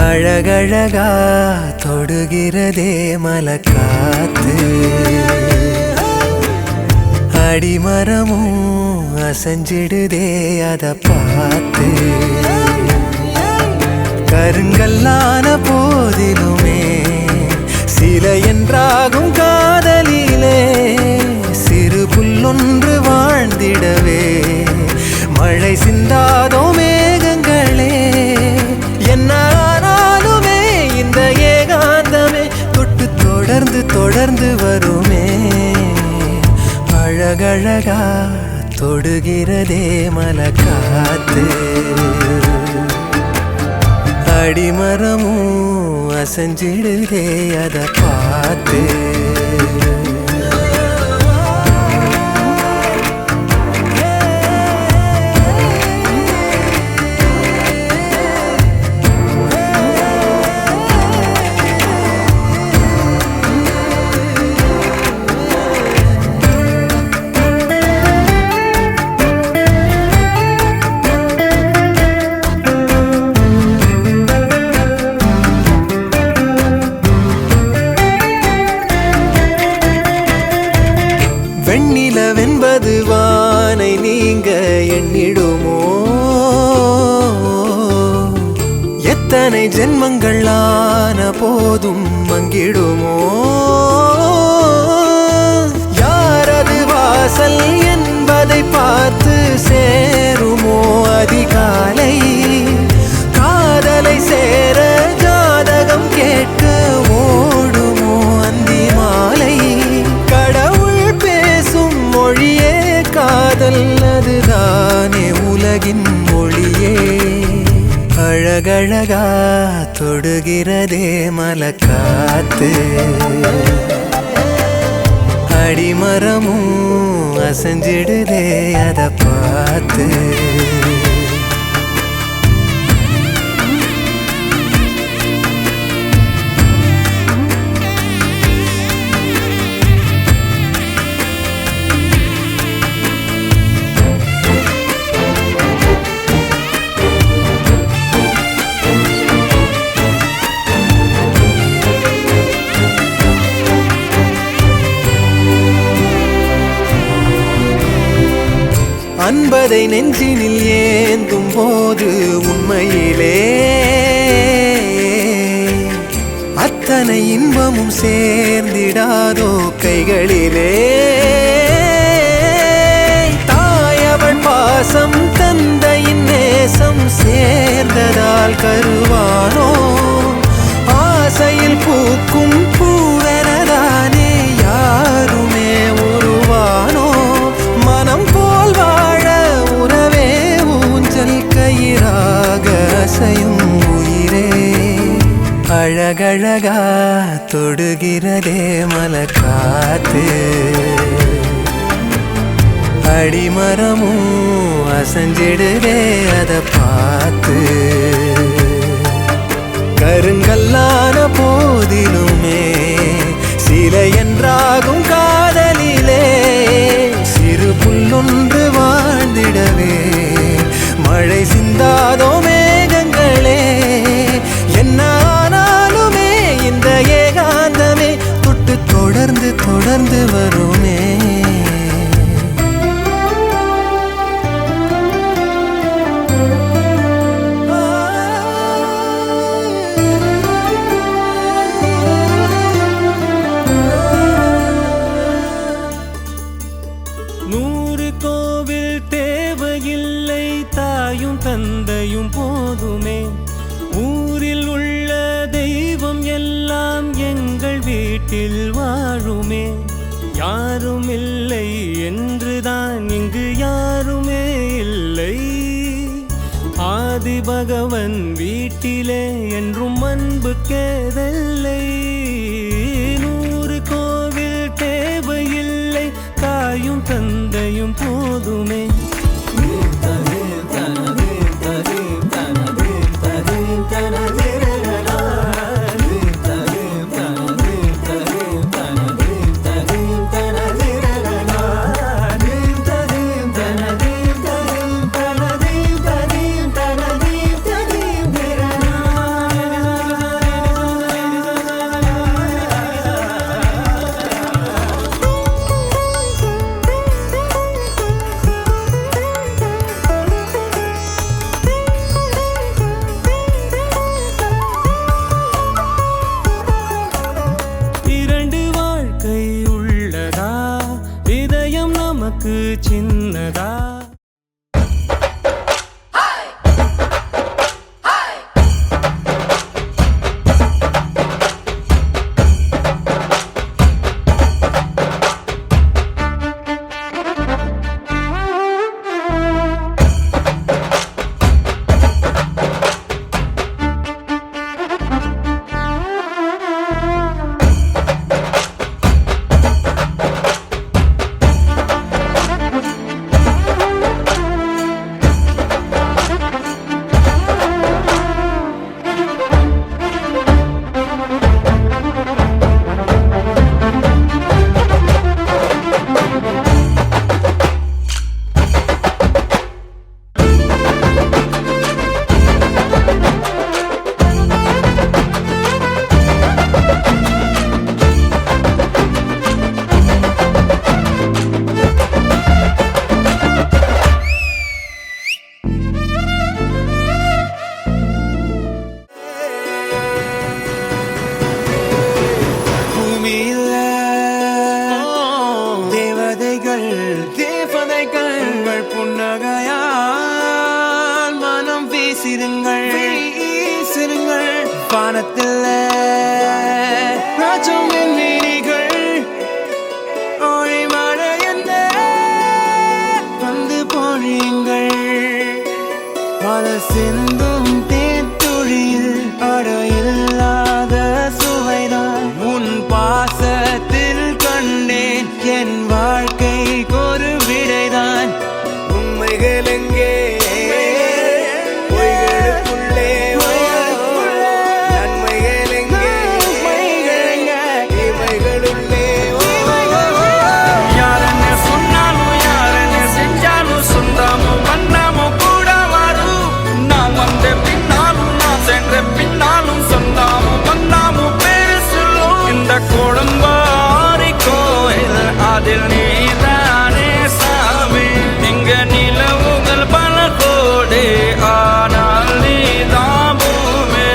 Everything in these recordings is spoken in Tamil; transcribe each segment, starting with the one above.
அழகழகா தொடுகிறதே மலக்காத்து, அடிமரமும் அசைஞ்சிடுதே அத பார்த்து. கருங்கல்லான போதிலுமே சில என்றாகும் காதலிலே, சிறு புல்லொன்று வாழ்ந்திடவே மழை சிந்தாதோ மேகங்களே. என்ன ஆனாலுமே இந்த ஏகாந்தமே தொட்டு தொடர்ந்து தொடர்ந்து வருமே. அழகழகா தொடுகிறதே மலக்காத்து, அடிமரமும் அசைஞ்சிடுதே அத பார்த்து. வெண்ணிலவென்பது வானை நீங்க எண்ணிடுமோ? எத்தனை ஜென்மங்கள் ஆன போதும் மங்கிடுமோ? யாரது வாசல் என்பதை பார்த்து சேருமோ அதிகாலை? காதலை சேர ஜாதகம் கேட்க ஓடுமோ அந்தி மாலை? மொழியே காதல், அதுதானே உலகின் மொழியே. அழகழகா தொடுகிறதே மலக்காத்து, அடிமரமும் அசைஞ்சிடுதே அத பார்த்து. அன்பதை நெஞ்சினில் ஏந்தும் போது உண்மையிலே அத்தனை இன்பமும் சேர்ந்திடாதோ கைகளிலே? தாயவள் பாசம் தந்தையின் நேசம் சேர்ந்ததால் கருவானோ? ஆசையில் பூக்கும் பூவெனதானே யாருமே உருவானோ? மனம் போல் வாழ உறவே ஊஞ்சல் கயிறாக அசையும் உயிரே. அழகழகா தொடுகிறதே மலக்காத்து, அடிமரமும் அசைஞ்சிடுதே அத பார்த்து. கருங்கல்லான போதிலுமே சில என்றாகும் காதலிலே, சிறு புல்லொன்று வாழ்ந்திடவே மழை சிந்தாதோ மேகங்களே. என்ன ஆனாலுமே இந்த ஏகாந்தமே தொட்டு தொடர்ந்து தொடர்ந்து வருமே. தந்தையும் போதுமே, ஊரில் உள்ள தெய்வம் எல்லாம் எங்கள் வீட்டில் வாழுமே. யாரும் இல்லை என்றுதான் இங்கு யாருமே இல்லை. ஆதி பகவன் வீட்டிலே என்றும் அன்பு கேதல்லை. 100 கோவில் தேவையில்லை, காயும் தந்தையும் போதுமே. இரண்டு வாழ்க்கை உள்ளதா, இதயம் நமக்கு சின்னதா? உங்கள் புன்னகையால் மனம் வீசிருங்கள் வானத்தில் ராஜம் மீனிகள் ஒளிமழை என்ன வந்து பொழியுங்கள் பல சிந்தும் தேத்துழியில் அடையில்லாத சுவைதான் உன் பாசத்தில் கண்டேன் என் வாழ்க்கைக்கு ஒரு விடைதான் உண்மைகள் எங்கே பொய்களுக்குள்ளே நன்மைகள் எங்கே இவைகளுள்ளே யாரென்ன சொன்னாலும் யாரென்ன செஞ்சாலும் சொந்தமும் வண்ணமும் கூட வரும். நான் வந்த பின்னாலும் நான் சென்ற பின்னாலும் சொந்தமும் வண்ணமும் பேரு சொல்லும். இந்த குடும்பாரி கோயில் அதில் நீதானே சாமி. இங்க நிலவுகள் பல கோடி ஆனால் நீதான் பூமி.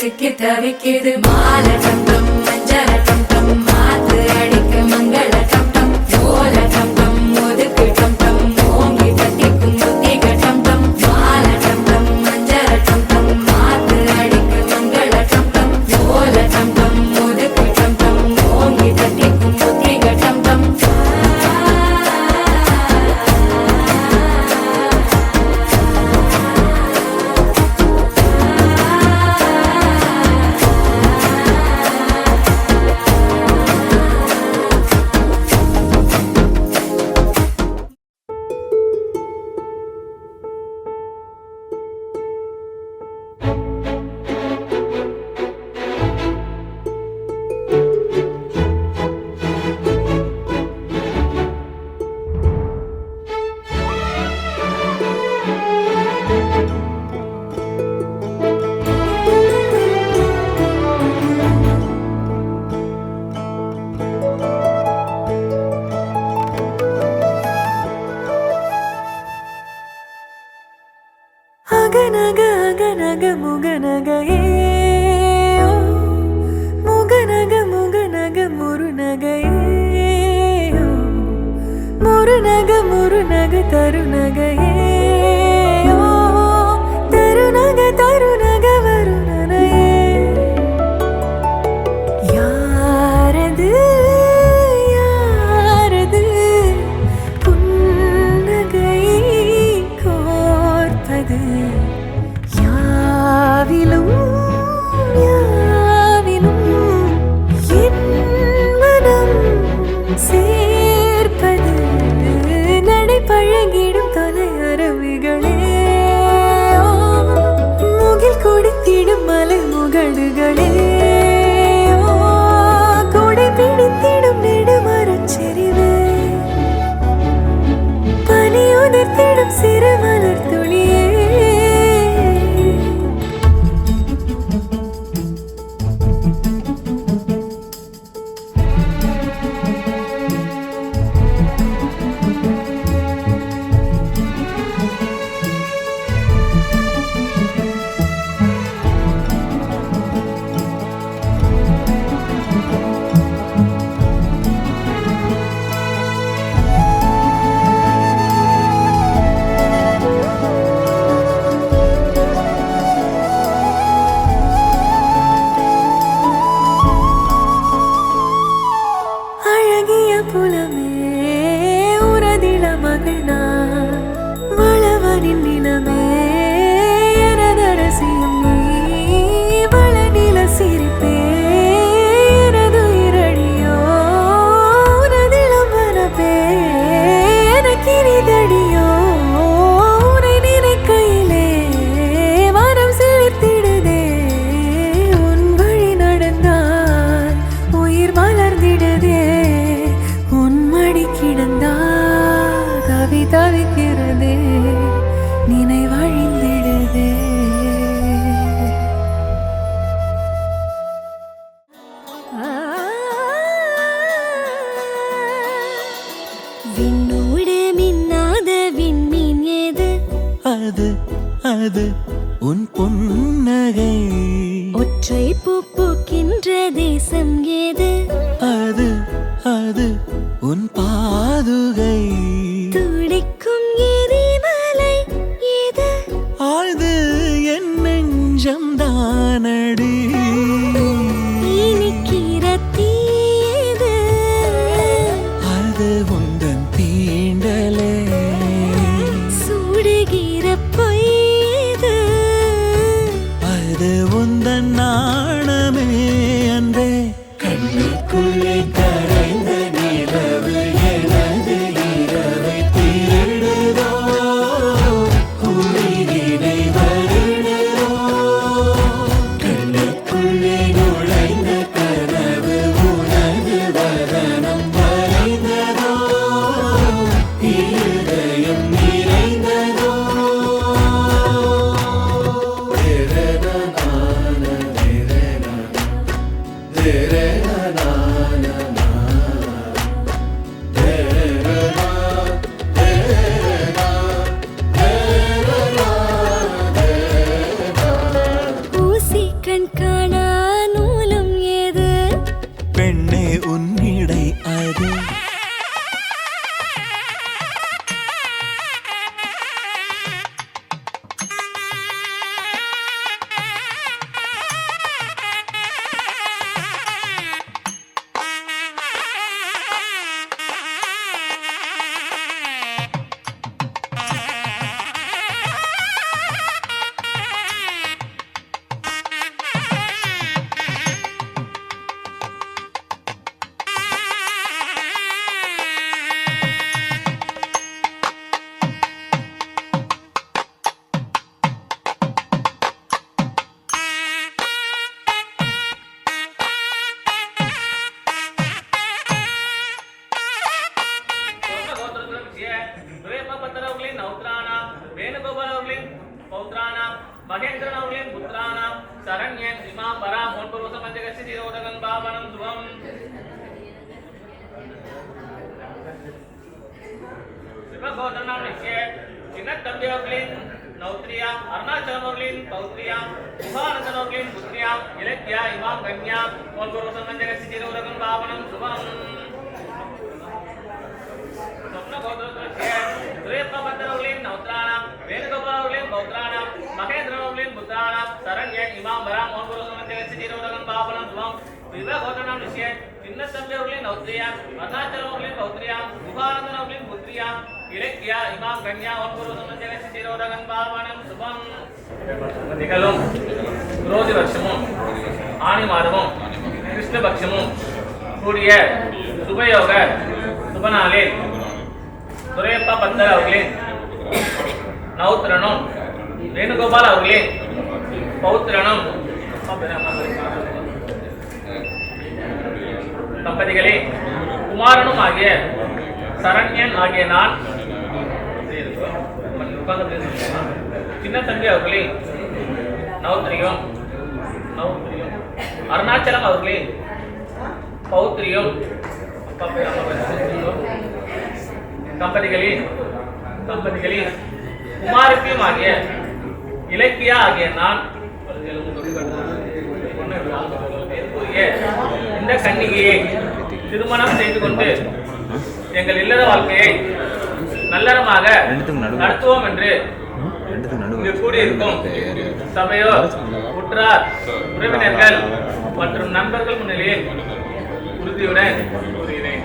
சிக்கி தவிக்குது மாலை டம் டம் மஞ்சள டம் டம் மாத்து அடிக்க மங்கள டம் டம் ஓல டம் டம் ஒதுக்கு டம் டம் ஓங்கி தட்டிக்கும் புத்திக டம் டம் மாலை டம் டம் மஞ்சள டம் டம் மாத்து அடிக்க மங்கள டம் டம் ஓல டம் டம் ஒதுக்கு டம் டம் ஓங்கி தட்டிக்கும் புத்திக டம் டம் அகநக அகநக முகநகையே முகநக முகநக முருநகையே முருநக முருநக தருநகையே தருநக தருநக வருணனையே யாரது யாரது புன்னகை கோர்ப்பது யாவிலும் யாவிலும் என் மனம் சேர்ப்பது நடை பழகிடும் தொலை அருவிகளே முகில் கொடுத்திடும் மலை முகடுகளே கொடை பிடித்திடும் நெடுமரச் செறிவே பனி உதிர்த்திடும் சிறு மலர் துளியே அழகிய புலமே உரதில மகிழ்நா வளவனின் நிலமே எனதரசியும் நீ வளநில சிரிப்பே எனது இரடியோ உனதிலம் வரப்பே எனக்கினிதடியோ உனை நினைக்கையிலே மனம் சிலிர்த்திடுதே உன் வழி நடந்தால் உயிர் மலர்ந்திடுதே உன் மடி கிடந்தால் கவி தவிக்கிறதே நினைவழிந்திடுதே விண்ணோடு மின்னாத விண்மீன் ஏது அது அது உன் புன்னகை ஒற்றை பூ பூக்கின்ற தேசம் ஏது அது அது உன் பாதுகை துடிக்கும் எரிமலை ஏது ஆழ்து என் நெஞ்சம் தானடி இனிக்கிற தீயது அது உந்தன் தீண்டலே சுடுகிற பொய்யது அது உந்தன் நாணமே அன்றே கண்ணுக்குள்ளே கரைந்த நிலவு எனது இரவை திருடுதோ உயிரினை வருடுதோ पौत्राणां महेन्द्रनौलिं पुत्राणां शरण्येन इमां परां मोन्पुरुषमञ्जगस्य चिरोदगं पावनं शुभम् शिवगोत्रनां निश्चये चिन्नतम्बियोग्लिं नौत्रियां अरुणाचलमोग्लिं पौत्रियां उभानन्दनोग्लिं पुत्र्यां इलक्या इमां कन्यां मोन्पुरुषमञ्जगस्य चिरोदगं पावनं शुभम् श्रीपवत्रौलिं नौत्राणां वेणुगोपालौलिं पौत्राणां महेन्द्रौलिं पुत्राणां शरण्येन इमां वरां मोन्पुरुषमञ्जगस्य चिरोदगं पावनं शुभम् विवाहगोत्रनां निश्चये चिन्नतम्बियोग्लिं नौत्रियां अरुणाचलमोग्लिं पौत्र्यां उभानन्दनौलिं पुत्र्यां इलक्या इमां कन्यां मोन्पुरुषमञ्जगस्य चिरोदगं पावनं शुभम् நிகழும் குரோதி வருஷமும் ஆனி மாதமும் கிருஷ்ணபக்ஷமும் கூடிய சுபயோக சுபநாளில் துரையப்பா பந்தர் அவர்களின் நௌத்திரனும் வேணுகோபால் அவர்களின் பௌத்திரனும் தம்பதிகளே குமாரனும் ஆகிய சரண்யன் ஆகிய நான் சின்ன தம்பி அவர்களின் நௌத்திரியும் அருணாச்சலம் அவர்களின் பௌத்திரியும் தம்பதிகளின் குமாரத்தியும் ஆகிய இலக்கியா ஆகிய நான் இந்த கன்னிகையை திருமணம் செய்து கொண்டு எங்கள் இல்லற வாழ்க்கையை நல்லறமாக நடத்துவோம் என்று இங்கு கூடியிருக்கும் சபையோர் உற்றார் உறவினர்கள் மற்றும் நண்பர்கள் முன்னிலையில் உறுதியுடன் கூறுகிறேன்.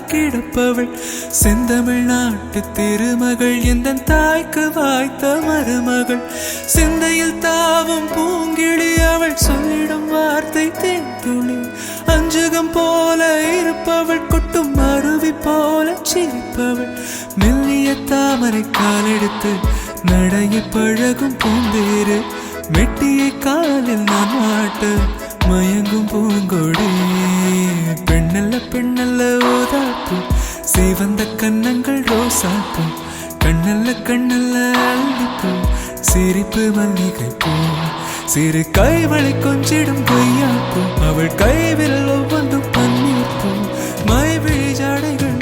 கிடப்பவள் செந்தமிழ்நாட்டு திருமகள் எந்த தாய்க்கு வாய்த்த மருமகள் சிந்தையில் தாவும் பூங்கிழி அவள் சொல்லிடும் வார்த்தை தேன்துளி அஞ்சுகம் போல இருப்பவள் கொட்டும் அருவி போல சிரிப்பவள் மெல்லிய தாமரை காலெடுத்து நடைய பழகும் பூந்தேறு மெட்டியை காலில் நான் மாட்ட மயங்கும் பூங்கொடி பெண்ணல்ல பெண்ணல்ல ஓதாப்பு சிவந்த கன்னங்கள் ரோசாப்பு கண்ணல்ல கண்ணல்ல அள்ளிப்பூ சிரிப்பு மல்லிகை பூ சிறு கைவளை கொஞ்சிடும் கொய்யாப்பூ அவள் கைவிரல் ஒவ்வொன்றும் பன்னீர் பூ மைவிழி ஜாடைகள்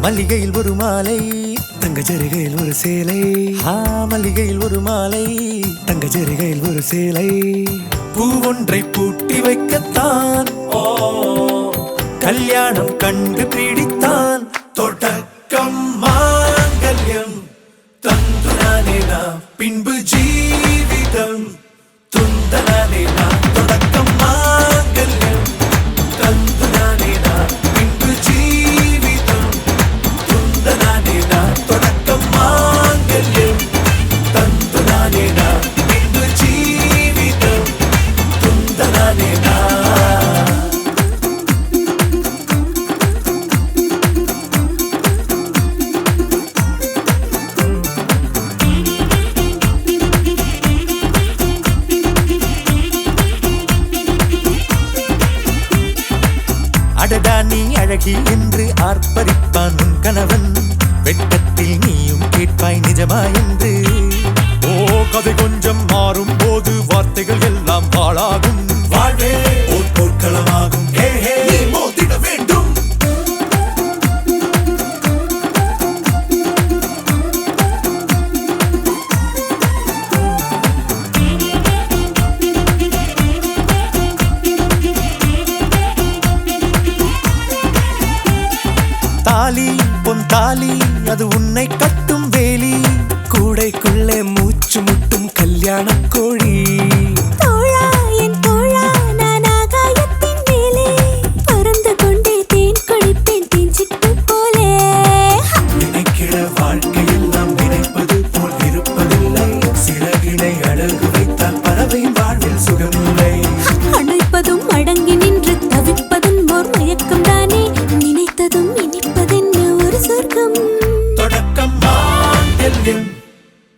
மல்லிகையில் ஒரு மாலை தங்க ஜரிகையில் ஒரு சேலை மல்லிகையில் ஒரு மாலை தங்க ஜரிகையில் ஒரு சேலை பூ ஒன்றை பூட்டி வைக்கத்தான் கல்யாணம் கண்டு பிடித்தான் தொடக்கம் மாங்கல்யம் தந்துனானே நாம் பின்பு ஜீவிதம் துந்தனானே நாம் தொடக்கம் மாங்கல்யம் தந்துனானே நாம் பின்பு ஜீவிதம் துந்தனானே நாம் தொடக்கம் மாங்கல்யம் தந்துனானே நாம் பின்பு ஜீவிதம் துந்தனானே நாம் அடடா நீ அழகி என்று ஆர்ப்பரிப்பான் உன் கணவன் வெட்கத்தில் நீயும் கேட்பாய் நிஜமா என்று கதை கொஞ்சம் மாறும் போது வார்த்தைகள் எல்லாம் பாழாகும் வாழ்வே ஓர் போர்க்களமாகும் மோதிட வேண்டும் தாலி பொன் தாலி அது உன்னை கட்டும் வேலி கூடைக்குள்ளே மூச்சு முட்டும் கல்யாண கோழி தோழா என் தோழா நான் ஆகாயத்தின் மேலே பறந்து கொண்டே தேன் குடிப்பேன் தேஞ்சிட்டு போலே நினைக்கிற வாழ்க்கையில் நாம் நினைப்பது போல் இருப்பதில்லை சிறகினை அழகு வைத்தால் பறவை வாழ்வில் சுகமில்லை அணைப்பதும் அடங்கி நின்று தவிப்பதும் ஓர் மயக்கம் தானே நினைத்ததும் இனிப்பதென்ன ஒரு சொர்க்கம் தொடக்கம் மாங்கல்யம்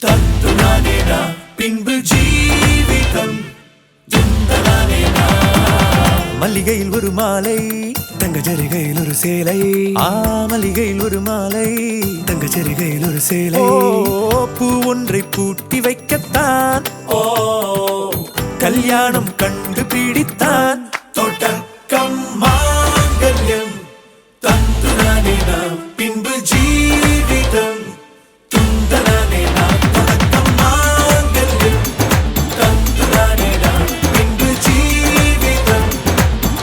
தந்துனானே நாம் பின்பு ஜீவிதம் துந்தனானே நாம் மல்லிகையில் ஒரு மாலை தங்க ஜரிகையில் ஒரு சேலை மல்லிகையில் ஒரு மாலை தங்க ஜரிகையில் ஒரு சேலை பூ ஒன்றை பூட்டி வைக்கத்தான் கல்யாணம் கண்டு பிடித்தான் தொடக்கம் மாங்கல்யம் தந்துனானே நாம் பின்பு ஜீவிதம் துந்தனானே நாம் தொடக்கம் மாங்கல்யம் தந்துனானே நாம் பின்பு ஜீவிதம்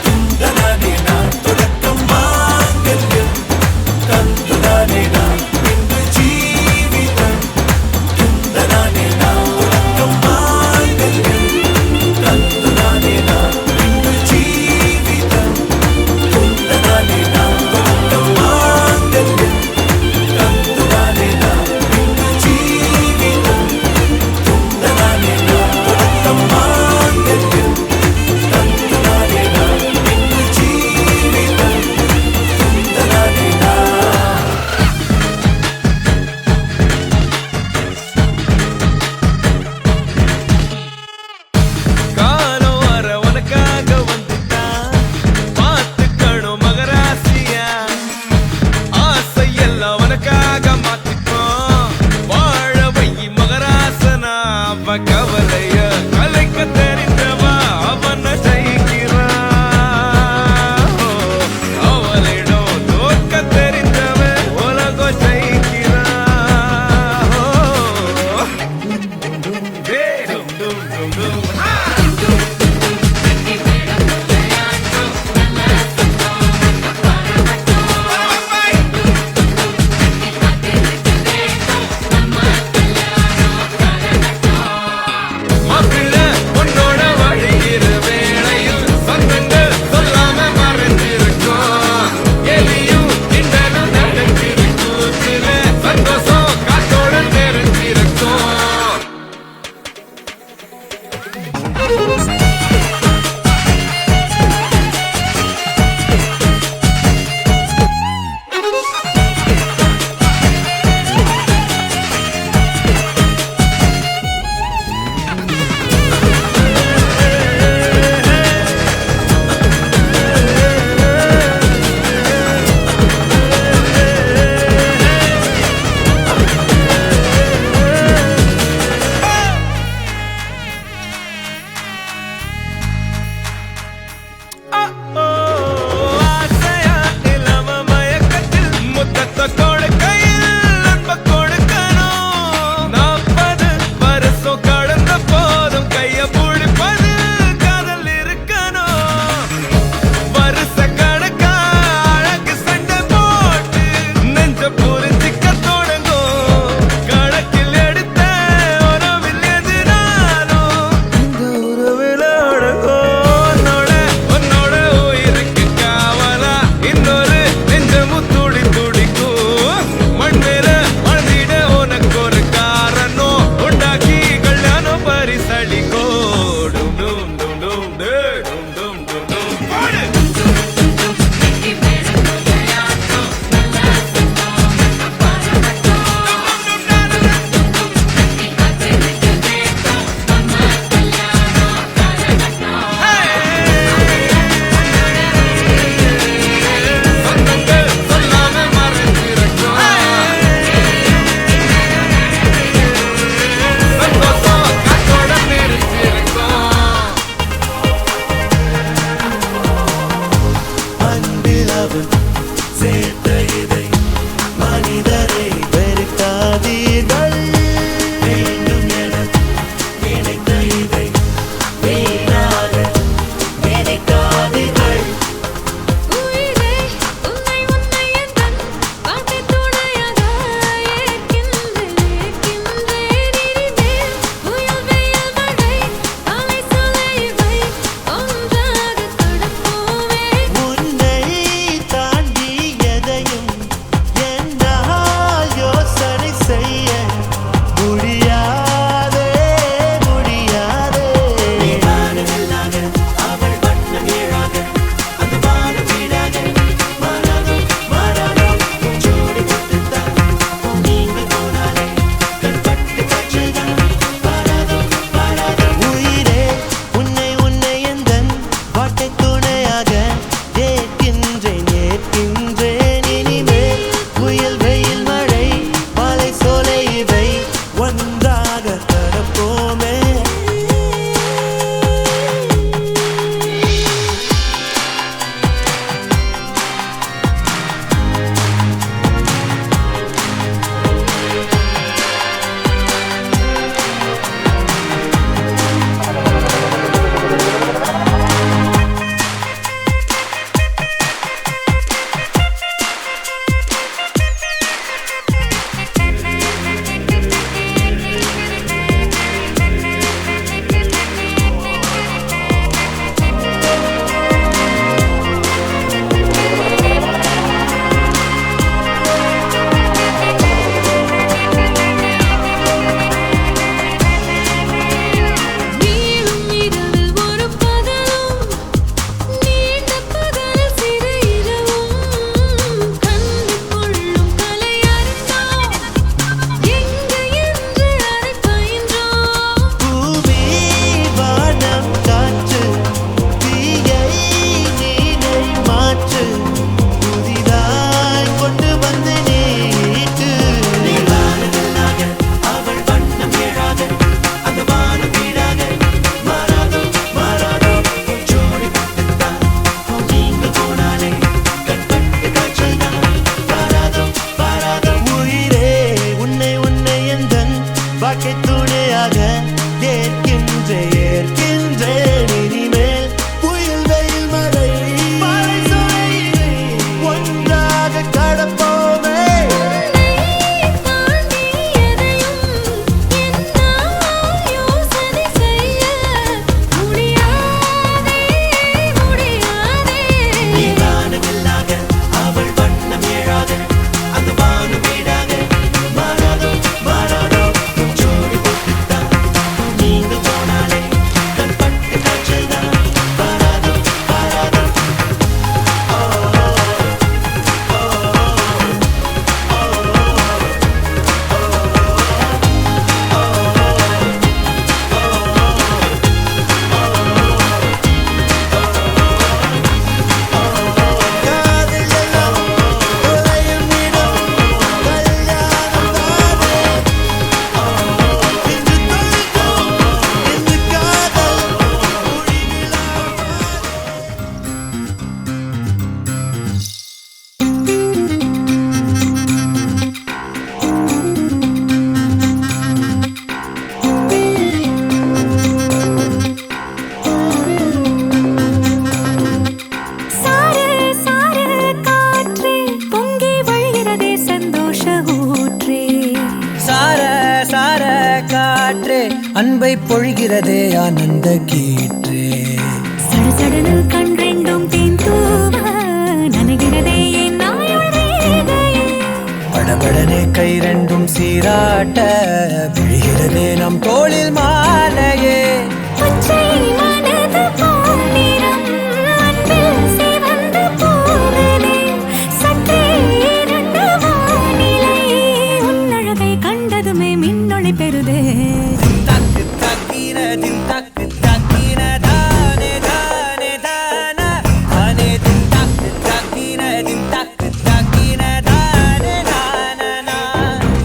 துந்தனானே நாம் தொடக்கம் மாங்கல்யம் தந்துனானே நாம் பின்பு ஜீவிதம் துந்தனானே நாம் தொடக்கம் மாங்கல்யம் தந்துனானே நாம் பின்பு ஜீவிதம் துந்தனானே நாம் தொடக்கம் மாங்கல்யம் அன்பை பொழிகிறதே ஆனந்த கீற்றே சடசடனு கண் ரெண்டும் தேன் தூவ நனைகிறதே என் நாயுள் ரேகையே. படபடனே கை ரெண்டும் சீராட்ட விழுகிறதே நம் தோளில் மாலையே பச்சை மனது பொன்னிறம் அன்பில் சிவந்து போகுதே. சற்றே இருண்ட வானிலை உன் அழகை கண்டதுமே மின்னொளி பெறுதே. தக்கு தக்கின தின் தக்கு தக்கின தானே தானே தானா தானே தின் தக்கு தக்கின தின் தக்கு தக்கின தானே தானா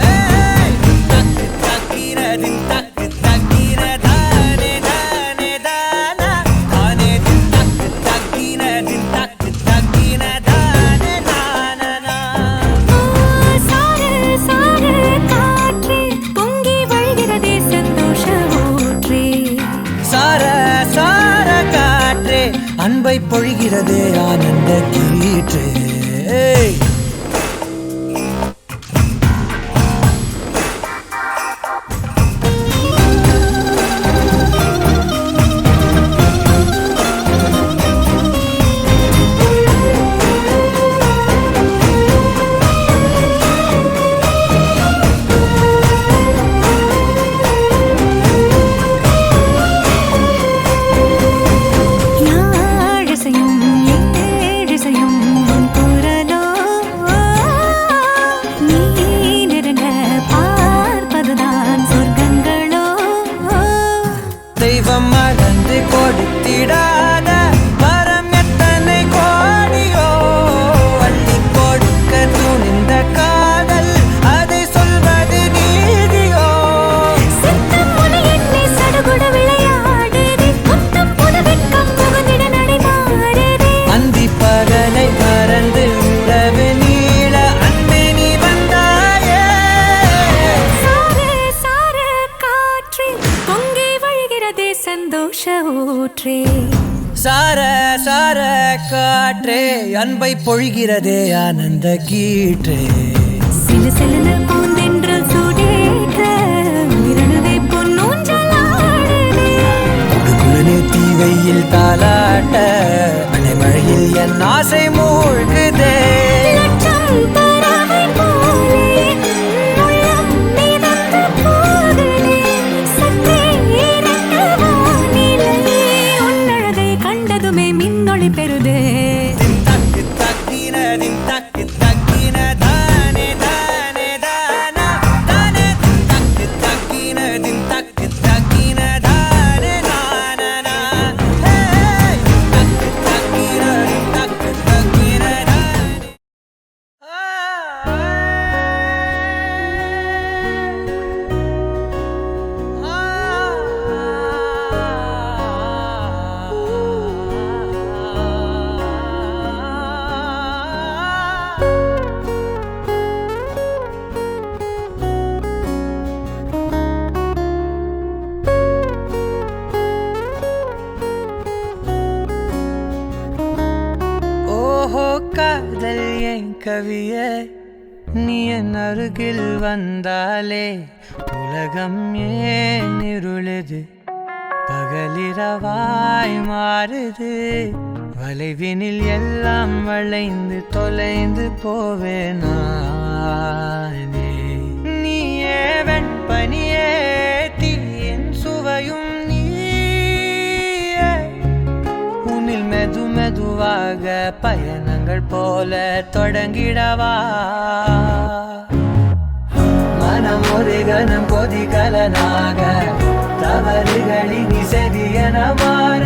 தக்கு தக்கின தின் தக்கு தக்கின தானே தானே தானா தானே தின் தக்கு தக்கின தின் தக்கு தக்கின தானே தானா சார சார காற்றே பொங்கி வழிகிறதே சந்தோஷ ஊற்றே. சார சார காற்றே அன்பை பொழிகிறதே ஆனந்த கீற்றே யாழிசையும் ஏழிசையும் உன் குரலோ நீ நெருங்க பார்ப்பதுதான் சொர்க்கங்களோ. தெய்வம் மறந்து கொடுத்திடாத வரம் எத்தனை கோடியோ அள்ளி கொடுக்க துணிந்த காதல் அதை சொல்வது நீதியோ சித்தம் உனை எண்ணி சடுகுட விளையாடுதே. முத்தம் புது வெட்கம் புகுந்திட நடை மாறுதே. அந்தி பகலை மறந்து உறவு நீள அன்பே நீ வந்தாயே சார சார காற்றே பொங்கி வழிகிறதே சந்தோஷ ஊற்றே. சார சார காற்றே அன்பை பொழிகிறதே ஆனந்த கீற்றே சிலு சிலுன்னு பூந்தென்றல் சூடேற்ற உயிரணுவே பொன்னூஞ்சலாடுதே. குடுகுடனே தீவையில் தாலாட்ட அலைமழையில் என் ஆசை மூழ்குதே லட்சம் பறவை போலே உள்ளம் மிதந்து போகுதே. சற்றே இருண்ட வானிலை உன் அழகை கண்டதுமே மின்னொளி பெறுதே. தக்கு தக்கின தின் தக்கு தக்கின தானே தானே தானா தானே தக்கு தக்கின தின் தக்கு தக்கின தானே தானா தக்கு தக்கின தின் தக்கு தக்கின தானே ஓஹோ காதல் என் கவியே நீ என் அருகில் வந்தாலே உலகம் ஏன் இருளுது பகலிரவாய் மாறுது வளைவினில் எல்லாம் வளைந்து தொலைந்து போவேனானே நீயே வெண்பனியே தீயின் சுவையும் நீயே உன்னில் மெது மெதுவாக பயணங்கள் போல தொடங்கிடவா மனம் ஒரு கணம் கொதிகலனாக தவறுகளின் இசையன மாற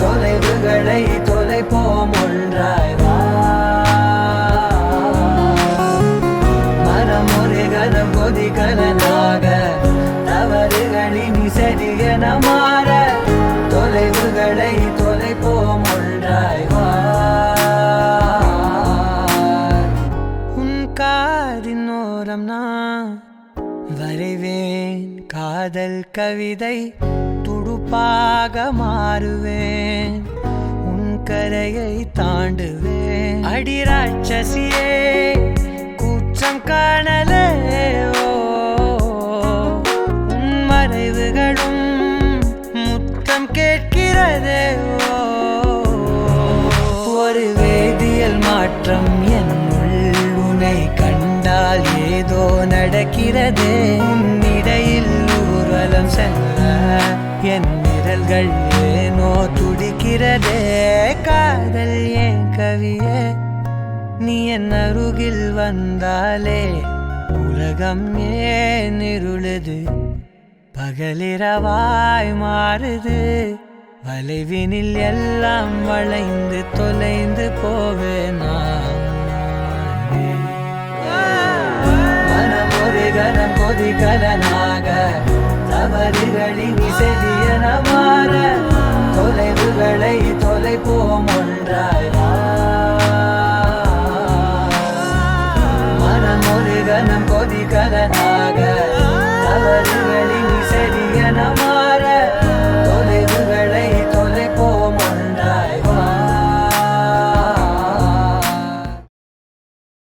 தொலைவுகளை தொலைப்போம் ஒன்றாய் வா மனம் ஒரு கணம் கொதிகலனாக தவறுகளின் இசையன மாற தொலைவுகளை தொலைப்போம் ஒன்றாய் வா உன் காதின் ஓரம் நான் வரைவேன் காதல் கவிதை துடுப்பாக மாறுவேன் உன் கரையை தாண்டுவேன் அடி ராட்சசியே கூச்சம் காணலே உன் மறைவுகள் அழைக்கிறதே இடையில் ஊர்வலம் செல்ல என் விரல்கள் ஏனோ துடிக்கிறதே காதல் ஏன் கவியே நீ என் அருகில் வந்தாலே உலகம் ஏன் இருளுது பகலிரவாய் மாறுது வளைவினில் எல்லாம் வளைந்து தொலைந்து போவேனா மனம் ஒரு கணம் கொதிகலனாக தவறுகளின் செடியன மாற தொலைவுகளை தொலைப்போம் ஒன்றாய் வா. மனம் ஒரு கணம் கொதிகலனாக